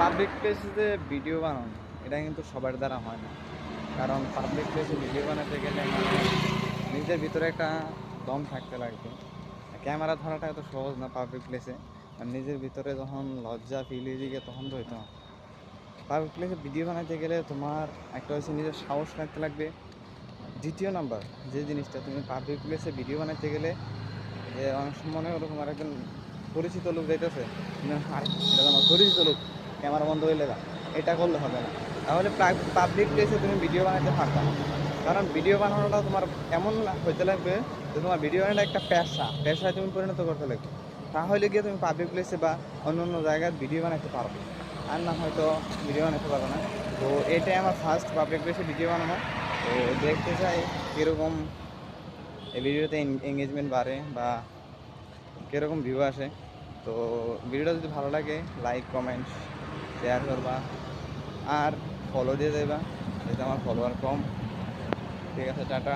Public প্লেসে video বানানো এটা কিন্তু সবার দ্বারা হয় না। কারণ পাবলিক প্লেসে ভিডিও বানাতে গেলে নিজের ভিতরে একটা দম থাকতে লাগবে। ক্যামেরা ধরাটা এত সহজ না পাবলিক প্লেসে। আর নিজের ভিতরে যখন লজ্জা ফিল হয়ে যাবে তখন তো হইতো না। পাবলিক প্লেসে ভিডিও বানাতে গেলে তোমার একটা হচ্ছে নিজের সাহস রাখতে লাগবে। দ্বিতীয় নাম্বার যে জিনিসটা, তুমি পাবলিক প্লেসে ভিডিও বানাতে গেলে যে অনেক সময় মনে হলো তোমার একজন পরিচিত লোক যাইতেছে, তুমি আরে এটা তো আমার পরিচিত লোক, ক্যামেরা বন্ধ হইলে যা, এটা করলে হবে না। তাহলে পাবলিক প্লেসে তুমি ভিডিও বানাতে পারবে না। কারণ ভিডিও বানানোটা তোমার এমন হইতে লাগবে যে তোমার ভিডিও বানানোটা একটা পেশায় তুমি পরিণত করতে লাগবে। তাহলে গিয়ে তুমি পাবলিক প্লেসে বা অন্য অন্য জায়গায় ভিডিও বানাতে পারবে। আর না হয়তো ভিডিও বানাতে পারবে না। তো এটাই আমার ফার্স্ট পাবলিক প্লেসে ভিডিও বানানো। তো দেখতে চাই কীরকম এই ভিডিওতে এঙ্গেজমেন্ট বাড়ে বা কীরকম ভিউ আসে। তো ভিডিওটা যদি ভালো লাগে লাইক কমেন্ট শেয়ার করবা আর ফলো দিয়ে দেবা, যেহেতু আমার ফলোয়ার কম। ঠিক আছে, টাটা।